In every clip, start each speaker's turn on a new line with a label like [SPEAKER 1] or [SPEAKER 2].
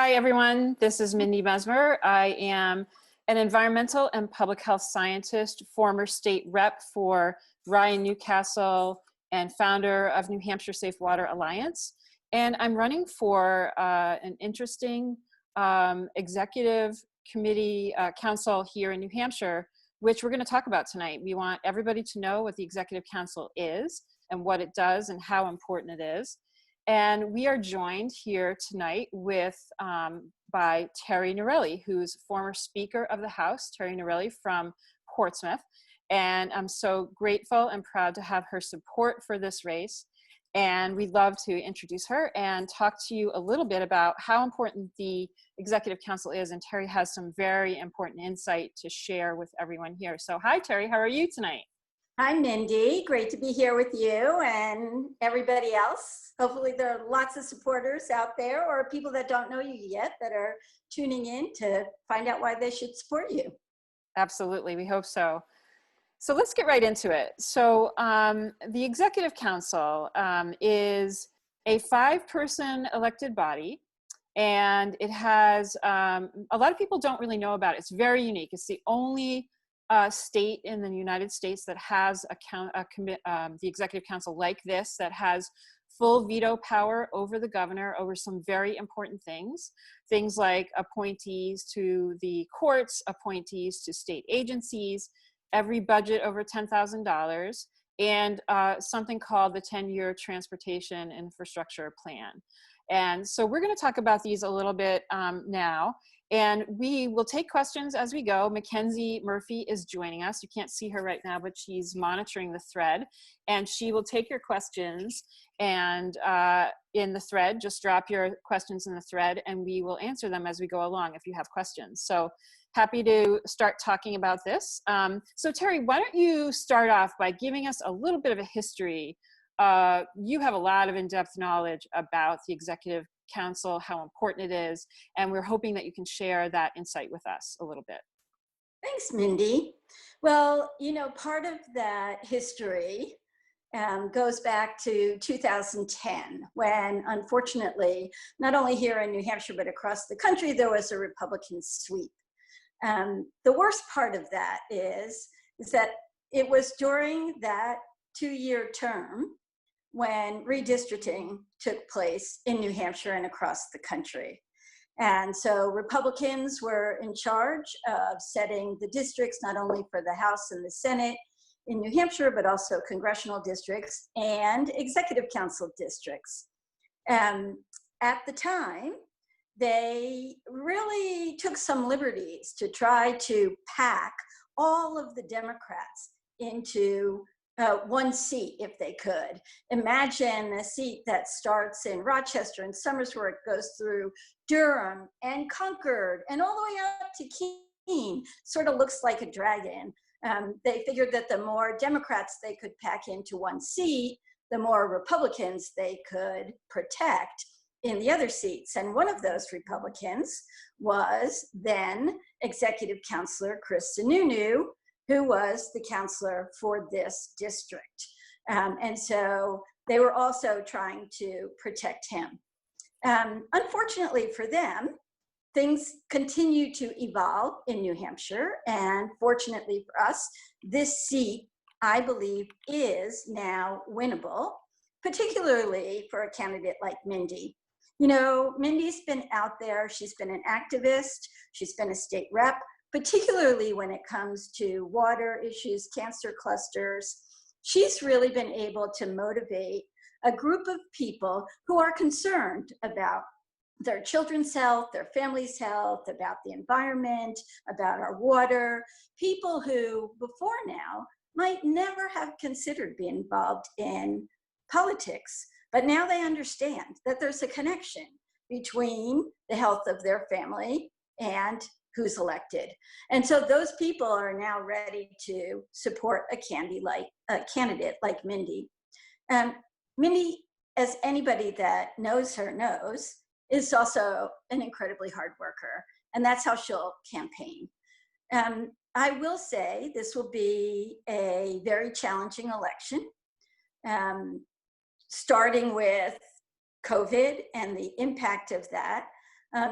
[SPEAKER 1] Hi, everyone. This is Mindy Mesmer. I am an environmental and public health scientist, former state rep for Ryan Newcastle, and founder of New Hampshire Safe Water Alliance. And I'm running for an interesting executive committee council here in New Hampshire, which we're going to talk about tonight. We want everybody to know what the Executive Council is and what it does and how important it is. And we are joined here tonight with by Terry Norelli, who's former Speaker of the House, Terry Norelli from Portsmouth. And I'm so grateful and proud to have her support for this race. And we'd love to introduce her and talk to you a little bit about how important the Executive Council is. And Terry has some very important insight to share with everyone here. So hi, Terry, how are you tonight?
[SPEAKER 2] Hi, Mindy. Great to be here with you and everybody else. Hopefully there are lots of supporters out there or people that don't know you yet that are tuning in to find out why they should support you.
[SPEAKER 1] Absolutely, we hope so. So let's get right into it. So the Executive Council is a 5-person elected body, and it has, a lot of people don't really know about it. It's very unique. It's the only state in the United States that has the Executive Council like this, that has full veto power over the governor over some very important things. Things like appointees to the courts, appointees to state agencies, every budget over $10,000, and something called the 10-year Transportation Infrastructure Plan. And so we're going to talk about these a little bit now. And we will take questions as we go. Mackenzie Murphy is joining us. You can't see her right now, but she's monitoring the thread. And she will take your questions and in the thread, just drop your questions in the thread and we will answer them as we go along if you have questions. So happy to start talking about this. So Terry, why don't you start off by giving us a little bit of a history. You have a lot of in-depth knowledge about the Executive Council, how important it is, and we're hoping that you can share that insight with us a little bit.
[SPEAKER 2] Thanks, Mindy. Well, you know, part of that history goes back to 2010, when unfortunately, not only here in New Hampshire, but across the country, there was a Republican sweep. The worst part of that is that it was during that 2-year term when redistricting took place in New Hampshire and across the country. And so Republicans were in charge of setting the districts, not only for the House and the Senate in New Hampshire, but also congressional districts and executive council districts. At the time, they really took some liberties to try to pack all of the Democrats into one seat if they could. Imagine a seat that starts in Rochester and Somersworth, goes through Durham and Concord and all the way up to Keene. Sort of looks like a dragon. They figured that the more Democrats they could pack into one seat, the more Republicans they could protect in the other seats. And one of those Republicans was then Executive Councilor Chris Sununu, who was the counselor for this district. And so they were also trying to protect him. Unfortunately for them, things continue to evolve in New Hampshire. And fortunately for us, this seat, I believe, is now winnable, particularly for a candidate like Mindy. You know, Mindy's been out there, she's been an activist, she's been a state rep, particularly when it comes to water issues, cancer clusters. She's really been able to motivate a group of people who are concerned about their children's health, their family's health, about the environment, about our water, people who before now might never have considered being involved in politics. But now they understand that there's a connection between the health of their family and who's elected. And so those people are now ready to support a candidate like Mindy. Mindy, as anybody that knows her knows, is also an incredibly hard worker, and that's how she'll campaign. I will say this will be a very challenging election, starting with COVID and the impact of that.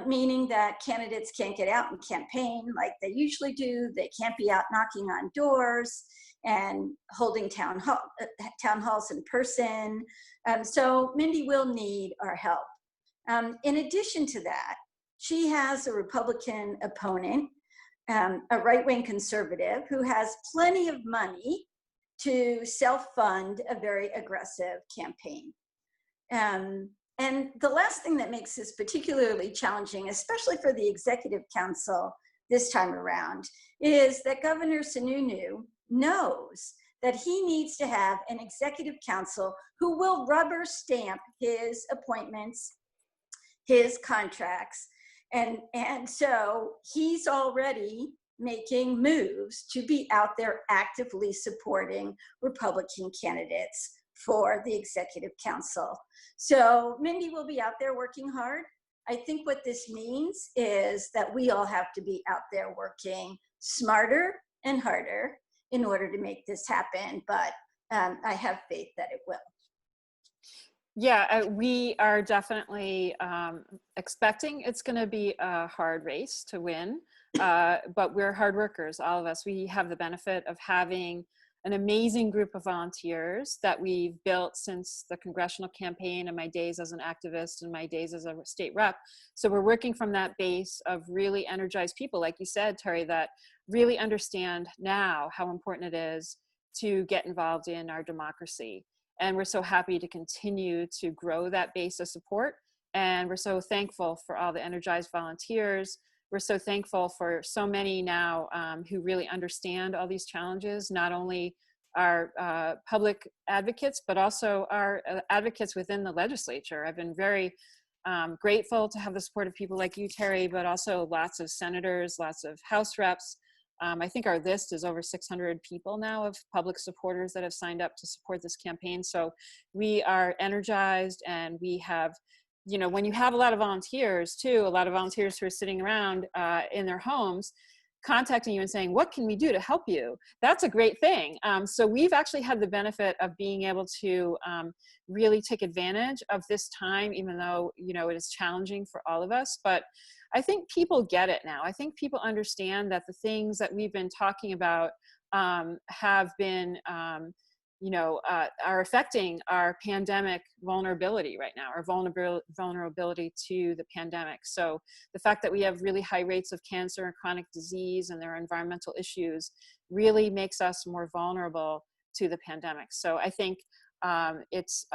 [SPEAKER 2] meaning that candidates can't get out and campaign like they usually do. They can't be out knocking on doors and holding town halls in person. So Mindy will need our help. In addition to that, she has a Republican opponent, a right-wing conservative who has plenty of money to self-fund a very aggressive campaign. And the last thing that makes this particularly challenging, especially for the Executive Council this time around, is that Governor Sununu knows that he needs to have an Executive Council who will rubber stamp his appointments, his contracts. And so he's already making moves to be out there actively supporting Republican candidates for the Executive Council. So Mindy will be out there working hard. I think what this means is that we all have to be out there working smarter and harder in order to make this happen, but I have faith that it will.
[SPEAKER 1] Yeah, we are definitely expecting it's going to be a hard race to win, but we're hard workers, all of us. We have the benefit of having an amazing group of volunteers that we've built since the congressional campaign and my days as an activist and my days as a state rep. So we're working from that base of really energized people, like you said, Terry, that really understand now how important it is to get involved in our democracy. And we're so happy to continue to grow that base of support. And we're so thankful for all the energized volunteers. We're so thankful for so many now who really understand all these challenges, not only our public advocates, but also our advocates within the legislature. I've been very grateful to have the support of people like you, Terry, but also lots of senators, lots of House reps. I think our list is over 600 people now of public supporters that have signed up to support this campaign. So we are energized, and we have, you know, when you have a lot of volunteers too, a lot of volunteers who are sitting around in their homes contacting you and saying, what can we do to help you? That's a great thing. So we've actually had the benefit of being able to really take advantage of this time, even though, you know, it is challenging for all of us. But I think people get it now. I think people understand that the things that we've been talking about have been, are affecting our pandemic vulnerability right now, our vulnerability to the pandemic. So the fact that we have really high rates of cancer and chronic disease, and there are environmental issues, really makes us more vulnerable to the pandemic. So I think it's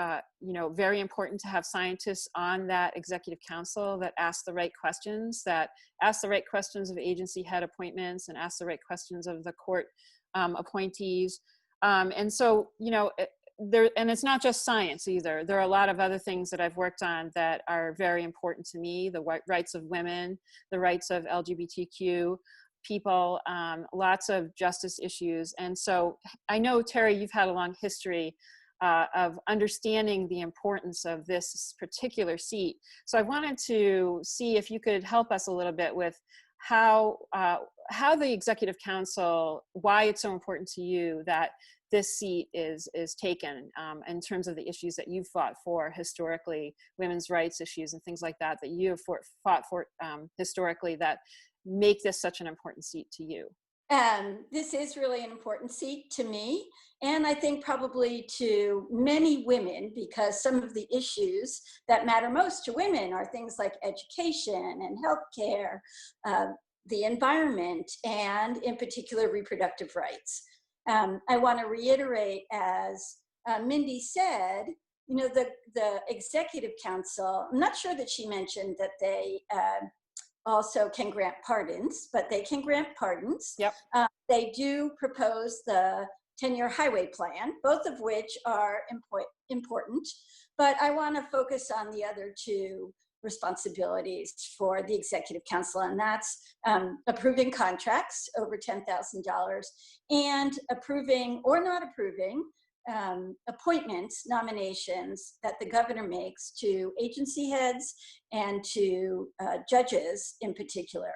[SPEAKER 1] very important to have scientists on that Executive Council that ask the right questions, that ask the right questions of agency head appointments, and ask the right questions of the court appointees. And so, you know, and it's not just science either. There are a lot of other things that I've worked on that are very important to me: the rights of women, the rights of LGBTQ people, lots of justice issues. And so I know, Terry, you've had a long history of understanding the importance of this particular seat. So I wanted to see if you could help us a little bit with how the Executive Council, why it's so important to you that this seat is taken in terms of the issues that you've fought for historically, women's rights issues and things like that, that you have fought for historically, that make this such an important seat to you.
[SPEAKER 2] This is really an important seat to me, and I think probably to many women, because some of the issues that matter most to women are things like education and healthcare, the environment, and in particular reproductive rights. I want to reiterate, as Mindy said, you know, the Executive Council, I'm not sure that she mentioned that they also can grant pardons, but they can grant pardons.
[SPEAKER 1] Yep.
[SPEAKER 2] They do propose the 10-year highway plan, both of which are important, but I want to focus on the other two responsibilities for the Executive Council, and that's approving contracts over $10,000 and approving or not approving appointments, nominations that the governor makes to agency heads and to judges in particular.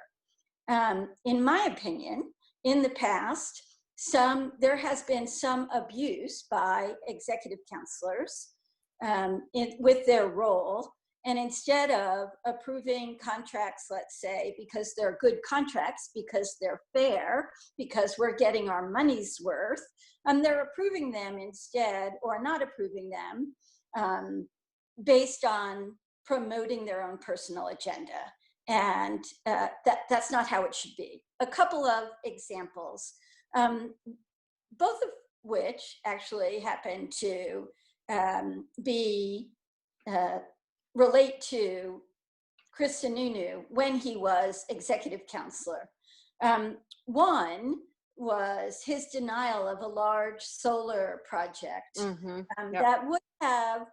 [SPEAKER 2] In my opinion, in the past, there has been some abuse by executive counselors with their role And instead of approving contracts, let's say, because they're good contracts, because they're fair, because we're getting our money's worth, they're approving them instead, or not approving them, based on promoting their own personal agenda. And that's not how it should be. A couple of examples, both of which actually happen to relate to Chris Sununu when he was executive counselor. One was his denial of a large solar project that would have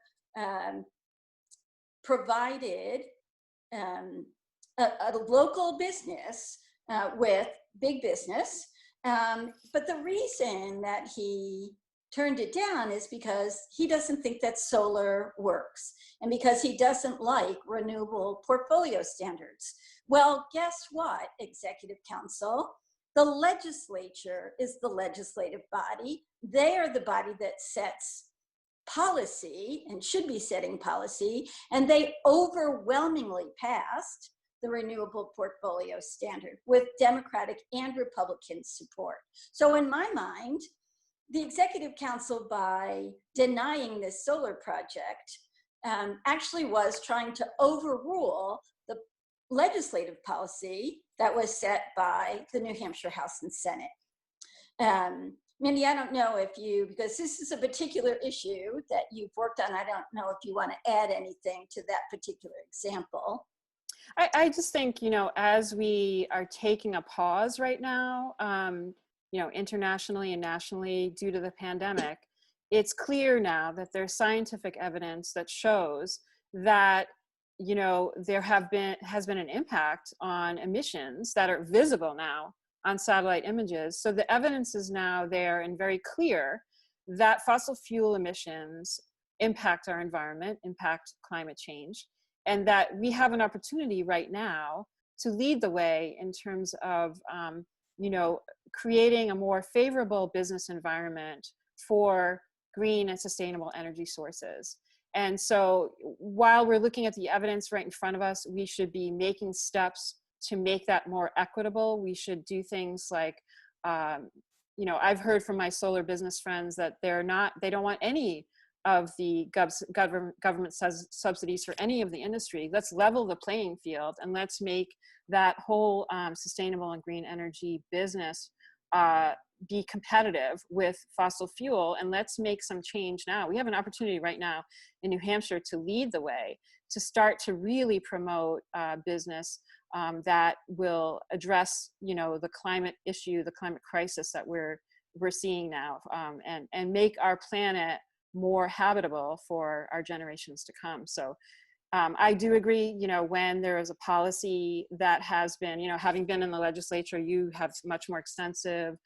[SPEAKER 2] provided a local business with big business. But the reason that he turned it down is because he doesn't think that solar works and because he doesn't like renewable portfolio standards. Well, guess what, Executive Council? The legislature is the legislative body. They are the body that sets policy and should be setting policy, and they overwhelmingly passed the renewable portfolio standard with Democratic and Republican support. So in my mind, the Executive Council, by denying this solar project, actually was trying to overrule the legislative policy that was set by the New Hampshire House and Senate. Mindy, I don't know if you, because this is a particular issue that you've worked on, I don't know if you want to add anything to that particular example.
[SPEAKER 1] I just think, as we are taking a pause right now, internationally and nationally due to the pandemic, it's clear now that there's scientific evidence that shows that, there has been an impact on emissions that are visible now on satellite images. So the evidence is now there and very clear that fossil fuel emissions impact our environment, impact climate change, and that we have an opportunity right now to lead the way in terms of, creating a more favorable business environment for green and sustainable energy sources. And so while we're looking at the evidence right in front of us, we should be making steps to make that more equitable. We should do things like, I've heard from my solar business friends that they don't want any of the government subsidies for any of the industry. Let's level the playing field and let's make that whole sustainable and green energy business be competitive with fossil fuel, and let's make some change now. We have an opportunity right now in New Hampshire to lead the way, to start to really promote business that will address, the climate issue, the climate crisis that we're seeing now, and make our planet more habitable for our generations to come. So I do agree, when there is a policy that has been, having been in the legislature, you have much more extensive,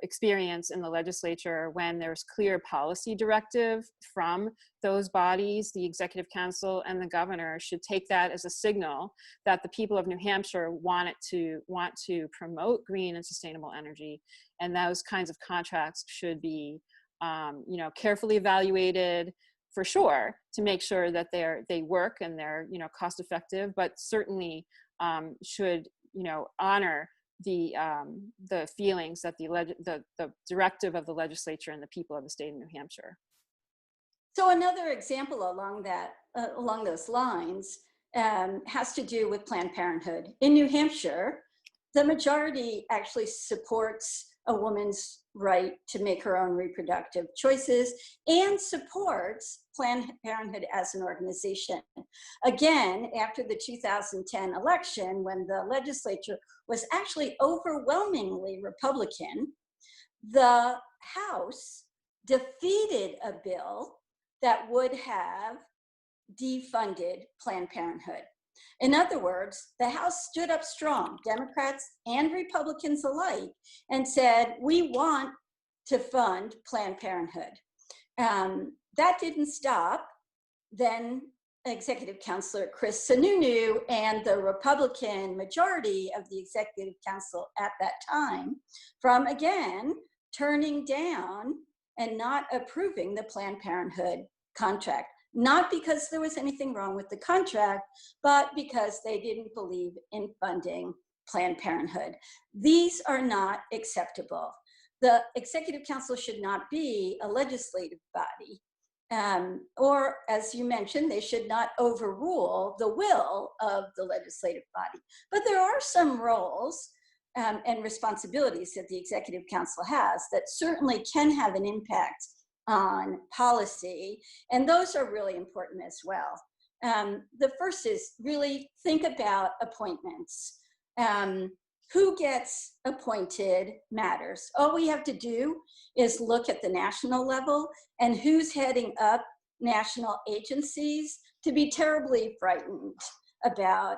[SPEAKER 1] experience in the legislature. When there's clear policy directive from those bodies, the Executive Council and the governor should take that as a signal that the people of New Hampshire want to promote green and sustainable energy. And those kinds of contracts should be, carefully evaluated, for sure, to make sure that they work and they're cost effective, but certainly should honor the feelings that the directive of the legislature and the people of the state of New Hampshire.
[SPEAKER 2] So another example along those lines has to do with Planned Parenthood. In New Hampshire, the majority actually supports a woman's right to make her own reproductive choices and supports Planned Parenthood as an organization. Again, after the 2010 election, when the legislature was actually overwhelmingly Republican, the House defeated a bill that would have defunded Planned Parenthood. In other words, the House stood up strong, Democrats and Republicans alike, and said, we want to fund Planned Parenthood. That didn't stop then Executive Counselor Chris Sununu and the Republican majority of the Executive Council at that time from, again, turning down and not approving the Planned Parenthood contract. not because there was anything wrong with the contract, but because they didn't believe in funding Planned Parenthood. These are not acceptable. The Executive Council should not be a legislative body. Or, as you mentioned, they should not overrule the will of the legislative body. But there are some roles and responsibilities that the Executive Council has that certainly can have an impact on policy, and those are really important as well. The first is really think about appointments. Who gets appointed matters. All we have to do is look at the national level and who's heading up national agencies to be terribly frightened about,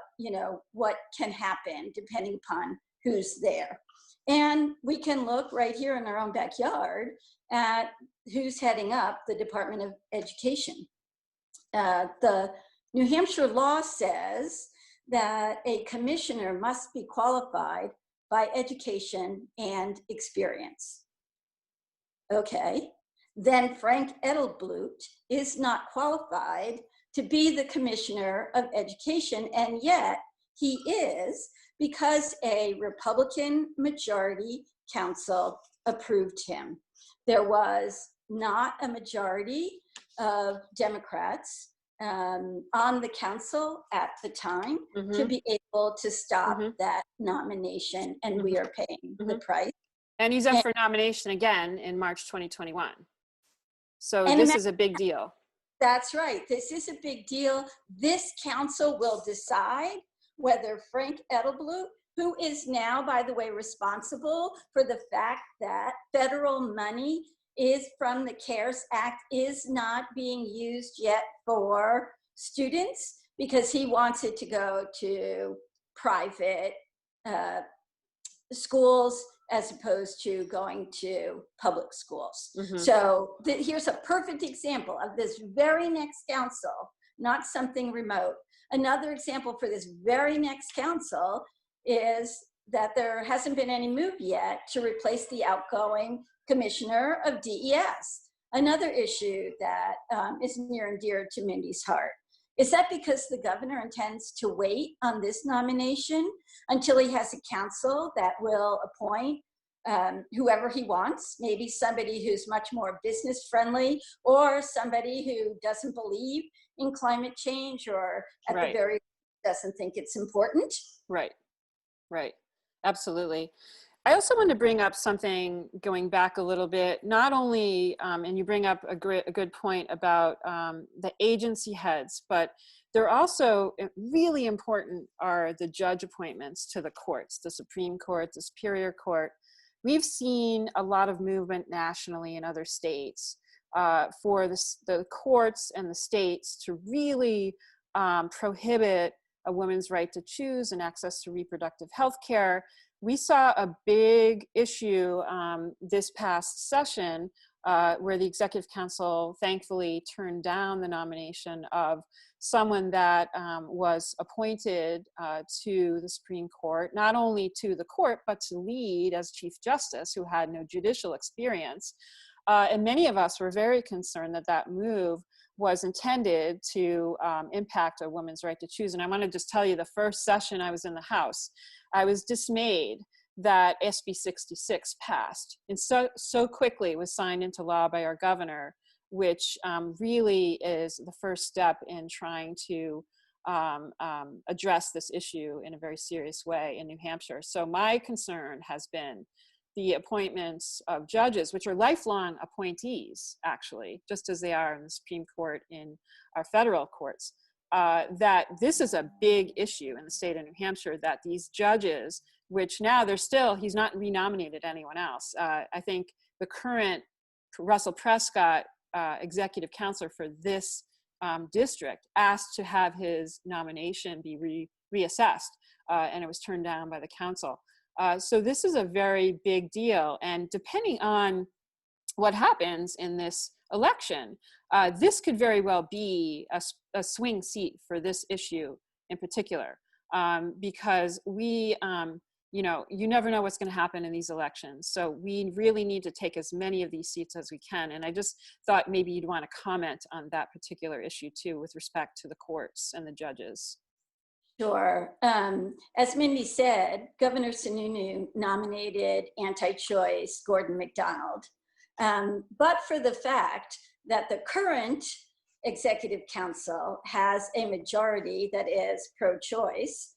[SPEAKER 2] what can happen depending upon who's there. And we can look right here in our own backyard at who's heading up the Department of Education. The New Hampshire law says that a commissioner must be qualified by education and experience. Okay, then Frank Edelblut is not qualified to be the commissioner of education, and yet he is, because a Republican majority council approved him. There was not a majority of Democrats on the council at the time to be able to stop that nomination, and we are paying the price.
[SPEAKER 1] And he's up for nomination again in March 2021. So this is a big deal.
[SPEAKER 2] That's right. This is a big deal. This council will decide whether Frank Edelblut, who is now, by the way, responsible for the fact that federal money is from the CARES Act is not being used yet for students because he wants it to go to private schools as opposed to going to public schools. So here's a perfect example of this very next council, not something remote. Another example for this very next council is that there hasn't been any move yet to replace the outgoing commissioner of DES. Another issue that is near and dear to Mindy's heart. Is that because the governor intends to wait on this nomination until he has a council that will appoint whoever he wants, maybe somebody who's much more business friendly or somebody who doesn't believe in climate change or at the very doesn't think it's important?
[SPEAKER 1] Right. Absolutely. I also want to bring up something going back a little bit, not only, and you bring up a good point about the agency heads, but they're also really important are the judge appointments to the courts, the Supreme Court, the Superior Court. We've seen a lot of movement nationally in other states for the courts and the states to really prohibit a woman's right to choose and access to reproductive health care. We saw a big issue this past session where the Executive Council thankfully turned down the nomination of someone that was appointed to the Supreme Court, not only to the court, but to lead as Chief Justice, who had no judicial experience. And many of us were very concerned that that move was intended to impact a woman's right to choose. And I want to just tell you, the first session I was in the House, I was dismayed that SB 66 passed and so quickly was signed into law by our governor, which really is the first step in trying to address this issue in a very serious way in New Hampshire. So my concern has been the appointments of judges, which are lifelong appointees, actually, just as they are in the Supreme Court in our federal courts, that this is a big issue in the state of New Hampshire, that these judges, which now he's not renominated anyone else. I think the current Russell Prescott executive counselor for this district asked to have his nomination be reassessed, and it was turned down by the council. So this is a very big deal, and depending on what happens in this election, this could very well be a swing seat for this issue in particular, because we you know, you never know what's going to happen in these elections. So we really need to take as many of these seats as we can. And I just thought maybe you'd want to comment on that particular issue too, with respect to the courts and the judges.
[SPEAKER 2] Sure. As Mindy said, Governor Sununu nominated anti-choice Gordon MacDonald. But for the fact that the current executive council has a majority that is pro-choice,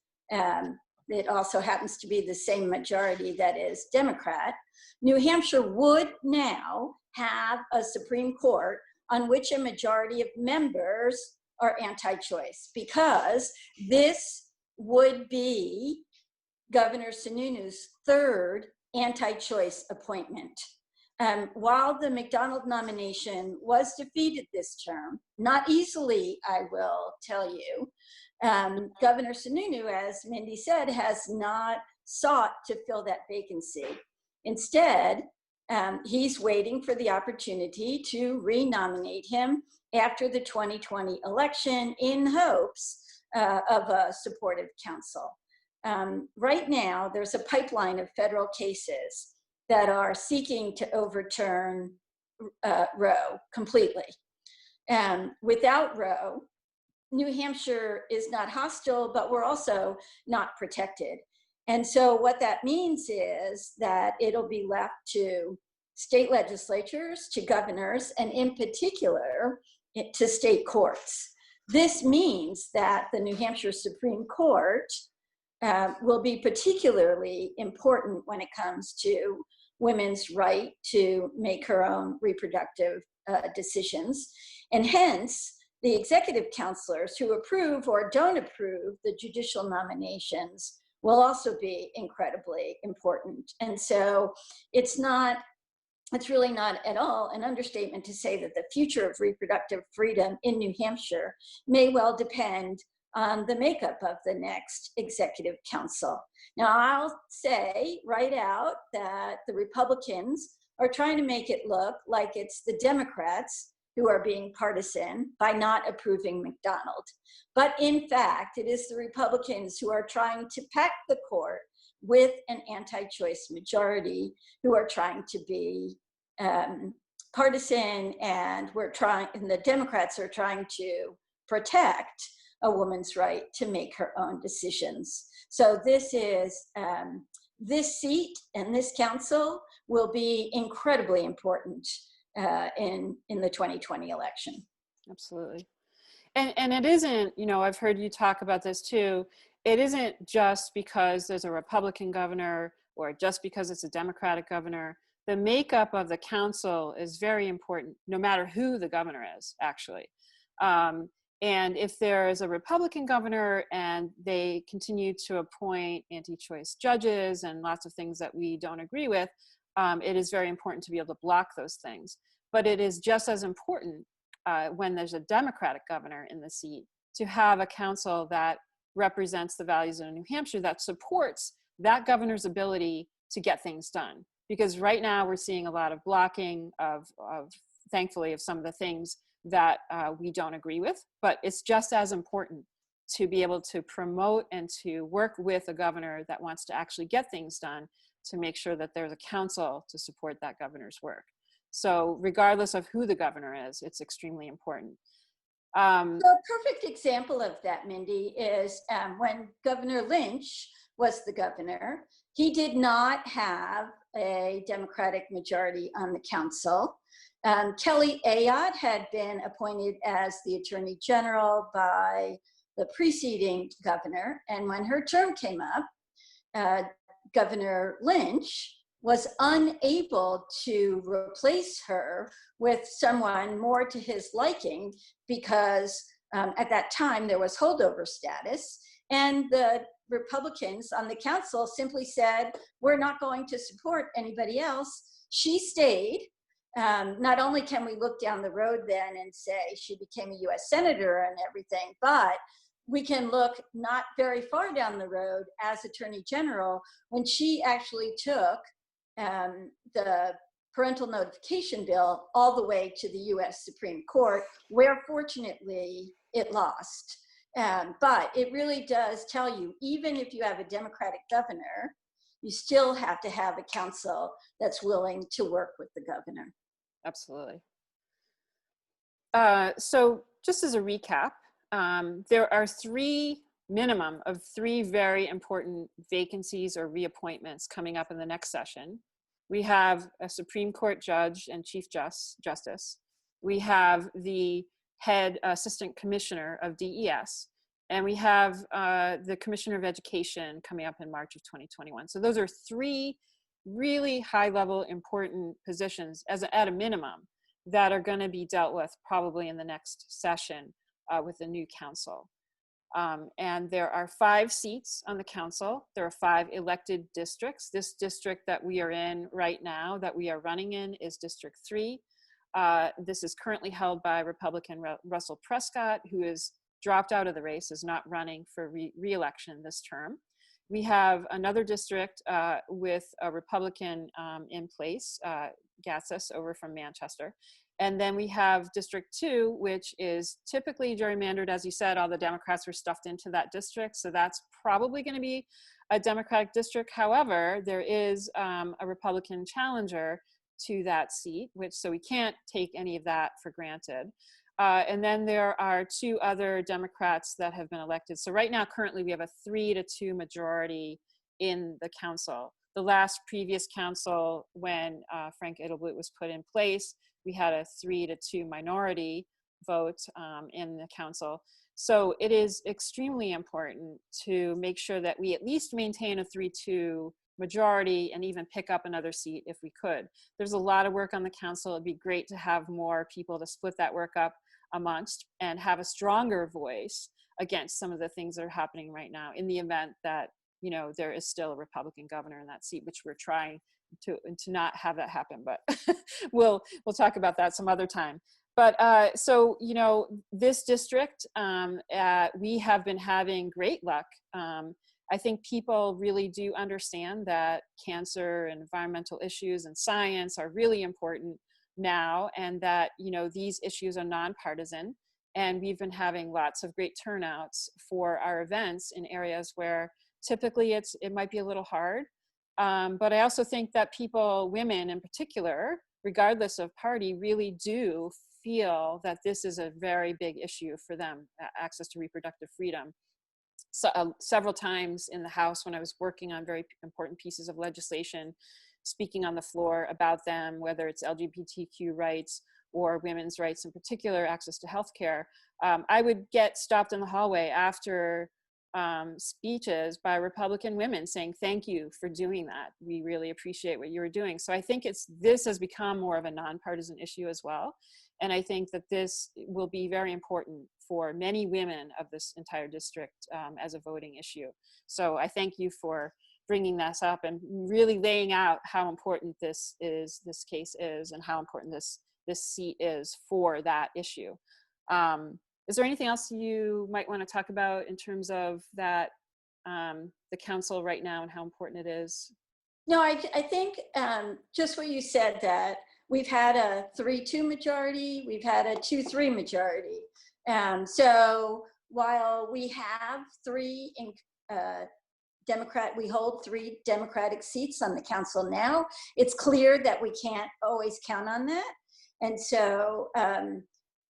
[SPEAKER 2] it also happens to be the same majority that is Democrat, New Hampshire would now have a Supreme Court on which a majority of members are anti-choice, because this would be Governor Sununu's third anti-choice appointment. While the MacDonald nomination was defeated this term, not easily, I will tell you, Governor Sununu, as Mindy said, has not sought to fill that vacancy. Instead, he's waiting for the opportunity to re-nominate him after the 2020 election in hopes of a supportive council. Right now, there's a pipeline of federal cases that are seeking to overturn Roe completely. Without Roe, New Hampshire is not hostile, but we're also not protected. And so what that means is that it'll be left to state legislatures, to governors, and in particular, to state courts. This means that the New Hampshire Supreme Court will be particularly important when it comes to women's right to make her own reproductive decisions. And hence, the executive counselors who approve or don't approve the judicial nominations will also be incredibly important. And so it's really not at all an understatement to say that the future of reproductive freedom in New Hampshire may well depend on the makeup of the next executive council. Now, I'll say right out that the Republicans are trying to make it look like it's the Democrats who are being partisan by not approving MacDonald. But in fact, it is the Republicans who are trying to pack the court with an anti-choice majority, who are trying to be partisan, and the Democrats are trying to protect a woman's right to make her own decisions. So this seat and this council will be incredibly important in the 2020 election.
[SPEAKER 1] Absolutely. And it isn't, you know, I've heard you talk about this too. It isn't just because there's a Republican governor or just because it's a Democratic governor. The makeup of the council is very important, no matter who the governor is, actually. And if there is a Republican governor and they continue to appoint anti-choice judges and lots of things that we don't agree with, it is very important to be able to block those things. But it is just as important when there's a Democratic governor in the seat to have a council that represents the values of New Hampshire, that supports that governor's ability to get things done. Because right now we're seeing a lot of blocking thankfully, of some of the things that we don't agree with, but it's just as important to be able to promote and to work with a governor that wants to actually get things done, to make sure that there's a council to support that governor's work. So regardless of who the governor is, it's extremely important.
[SPEAKER 2] So a perfect example of that, Mindy, is when Governor Lynch was the governor, he did not have a Democratic majority on the council. Kelly Ayotte had been appointed as the Attorney General by the preceding governor, and when her term came up, Governor Lynch was unable to replace her with someone more to his liking, because at that time there was holdover status, and the Republicans on the council simply said, we're not going to support anybody else. She stayed. Not only can we look down the road then and say she became a US Senator and everything, but we can look not very far down the road as Attorney General, when she actually took the parental notification bill all the way to the US Supreme Court, where fortunately it lost. But it really does tell you, even if you have a Democratic governor, you still have to have a council that's willing to work with the governor.
[SPEAKER 1] Absolutely. So just as a recap, there are minimum of three very important vacancies or reappointments coming up in the next session. We have a Supreme Court judge and Chief Justice. We have the head assistant commissioner of DES, and we have the Commissioner of Education coming up in March of 2021. So those are three really high-level important positions at a minimum that are going to be dealt with probably in the next session with the new council. And there are 5 seats on the council. There are 5 elected districts. This district that we are in right now, that we are running in, is District 3. This is currently held by Republican Russell Prescott, who is dropped out of the race, is not running for re-election this term. We have another district with a Republican in place, Gatsis over from Manchester. And then we have District 2, which is typically gerrymandered. As you said, all the Democrats were stuffed into that district. So that's probably going to be a Democratic district. However, there is a Republican challenger to that seat, so we can't take any of that for granted. And then there are 2 other Democrats that have been elected. So right now, currently, we have a 3-2 majority in the council. The last previous council, when Frank Edelblut was put in place, we had a 3-2 minority vote in the council. So it is extremely important to make sure that we at least maintain a 3-2 majority and even pick up another seat if we could. There's a lot of work on the council. It'd be great to have more people to split that work up amongst and have a stronger voice against some of the things that are happening right now in the event that, you know, there is still a Republican governor in that seat, which we're trying to not have that happen, but we'll talk about that some other time. But so, you know, this district, we have been having great luck. I think people really do understand that cancer and environmental issues and science are really important now, and that, you know, these issues are nonpartisan. And we've been having lots of great turnouts for our events in areas where typically it might be a little hard. But I also think that people, women in particular, regardless of party, really do feel that this is a very big issue for them, access to reproductive freedom. So, several times in the House when I was working on very important pieces of legislation, speaking on the floor about them, whether it's LGBTQ rights or women's rights in particular, access to healthcare, I would get stopped in the hallway after speeches by Republican women saying, thank you for doing that. We really appreciate what you were doing. So I think this has become more of a nonpartisan issue as well. And I think that this will be very important for many women of this entire district as a voting issue. So I thank you for bringing this up and really laying out how important this case is and how important this seat is for that issue. Is there anything else you might want to talk about in terms of that, the council right now and how important it is?
[SPEAKER 2] No, I think just what you said, that we've had a 3-2 majority, we've had a 2-3 majority. So while we have we hold 3 Democratic seats on the council now, it's clear that we can't always count on that. And so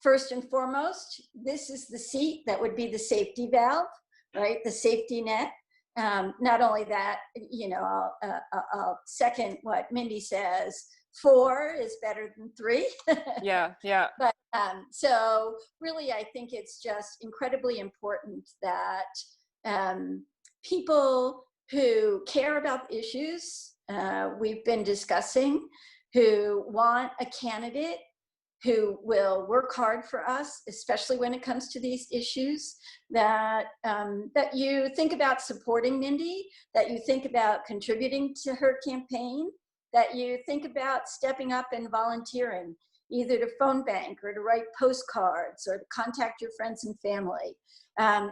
[SPEAKER 2] first and foremost, this is the seat that would be the safety valve, right? The safety net. Not only that, you know, I'll second what Mindy says, 4 is better than 3.
[SPEAKER 1] Yeah.
[SPEAKER 2] But so really, I think it's just incredibly important that people who care about the issues we've been discussing, who want a candidate who will work hard for us, especially when it comes to these issues, that you think about supporting Mindy, that you think about contributing to her campaign, that you think about stepping up and volunteering, either to phone bank or to write postcards or to contact your friends and family.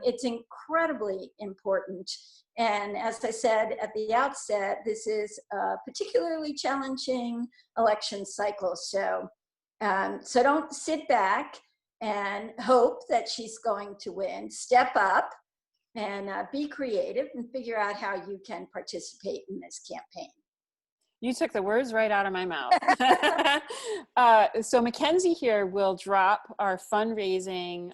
[SPEAKER 2] It's incredibly important. And as I said at the outset, this is a particularly challenging election cycle. So don't sit back and hope that she's going to win. Step up and be creative and figure out how you can participate in this campaign.
[SPEAKER 1] You took the words right out of my mouth. So Mackenzie here will drop our fundraising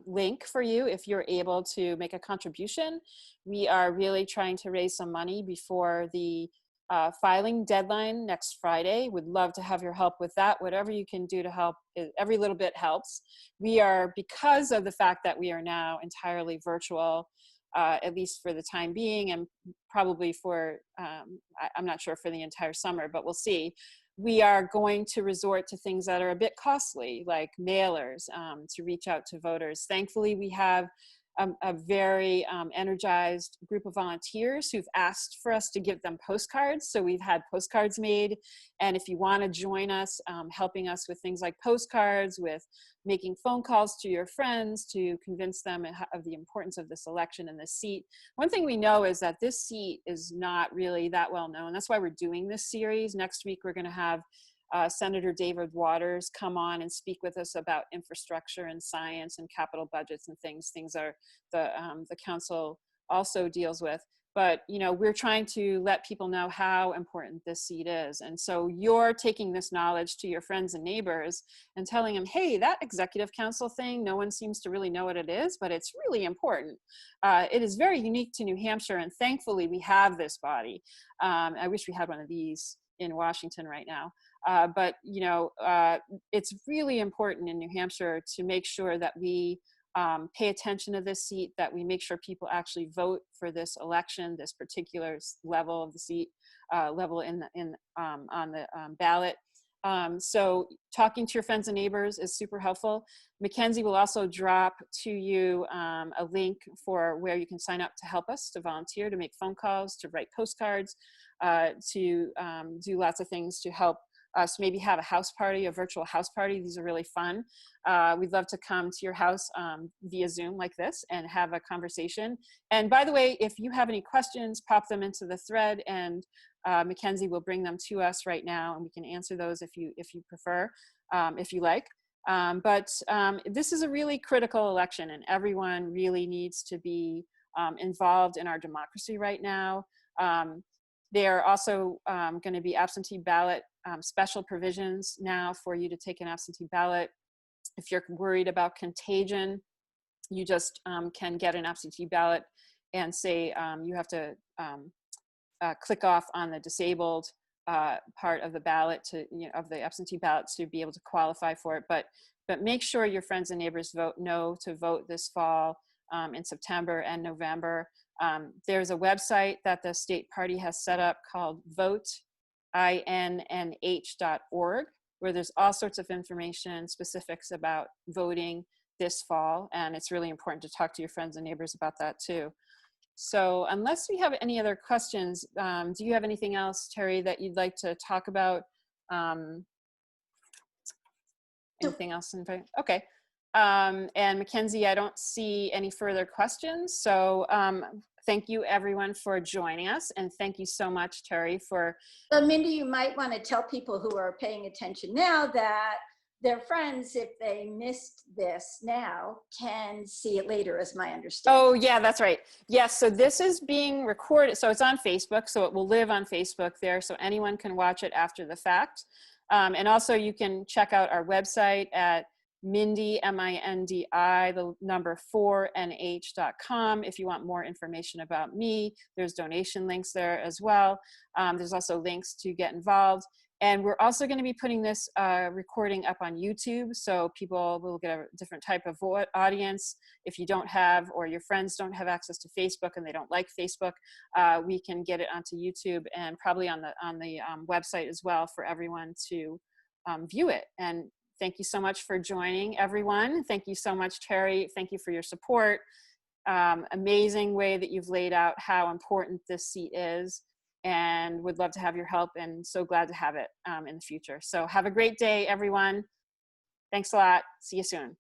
[SPEAKER 1] link for you if you're able to make a contribution. We are really trying to raise some money before the filing deadline next Friday. Would love to have your help with that. Whatever you can do to help, every little bit helps. We are, because of the fact that we are now entirely virtual, at least for the time being, and probably for, I'm not sure for the entire summer, but we'll see. We are going to resort to things that are a bit costly, like mailers, to reach out to voters. Thankfully, we have a very energized group of volunteers who've asked for us to give them postcards. So we've had postcards made. And if you want to join us, helping us with things like postcards, with making phone calls to your friends to convince them of the importance of this election and this seat. One thing we know is that this seat is not really that well known. That's why we're doing this series. Next week, we're going to have Senator David Waters come on and speak with us about infrastructure and science and capital budgets and things are the council also deals with. But you know, we're trying to let people know how important this seat is. And so you're taking this knowledge to your friends and neighbors and telling them, hey, that executive council thing, no one seems to really know what it is, but it's really important. It is very unique to New Hampshire, and thankfully we have this body. I wish we had one of these in Washington right now. But you know, it's really important in New Hampshire to make sure that we pay attention to this seat, that we make sure people actually vote for this election, this particular level of the seat, level on the ballot. So talking to your friends and neighbors is super helpful. Mackenzie will also drop to you a link for where you can sign up to help us, to volunteer, to make phone calls, to write postcards, to do lots of things to help us maybe have a house party, a virtual house party. These are really fun. We'd love to come to your house via Zoom like this and have a conversation. And by the way, if you have any questions, pop them into the thread, and Mackenzie will bring them to us right now, and we can answer those if you prefer, if you like. But this is a really critical election, and everyone really needs to be involved in our democracy right now. There are also going to be absentee ballot special provisions now for you to take an absentee ballot. If you're worried about contagion, you just can get an absentee ballot and say you have to click off on the disabled part of the ballot of the absentee ballot to be able to qualify for it. But make sure your friends and neighbors know to vote this fall in September and November. There's a website that the state party has set up called voteinnh.org, where there's all sorts of information, specifics about voting this fall. And it's really important to talk to your friends and neighbors about that too. So unless we have any other questions, do you have anything else, Terry, that you'd like to talk about? Anything else? Okay. And Mackenzie, I don't see any further questions. So thank you everyone for joining us. And thank you so much, Terry, for.
[SPEAKER 2] But Mindy, you might want to tell people who are paying attention now that their friends, if they missed this now, can see it later, is my understanding.
[SPEAKER 1] Oh yeah, that's right. Yes, so this is being recorded. So it's on Facebook, so it will live on Facebook there, so anyone can watch it after the fact. And also you can check out our website at Mindi, M-I-N-D-I, the number 4nh.com. If you want more information about me, there's donation links there as well. There's also links to get involved. And we're also going to be putting this recording up on YouTube, so people will get a different type of audience. If you don't have, or your friends don't have access to Facebook and they don't like Facebook, we can get it onto YouTube and probably on the website as well for everyone to view it. And thank you so much for joining, everyone. Thank you so much, Terry. Thank you for your support. Amazing way that you've laid out how important this seat is, and would love to have your help, and so glad to have it in the future. So have a great day, everyone. Thanks a lot. See you soon.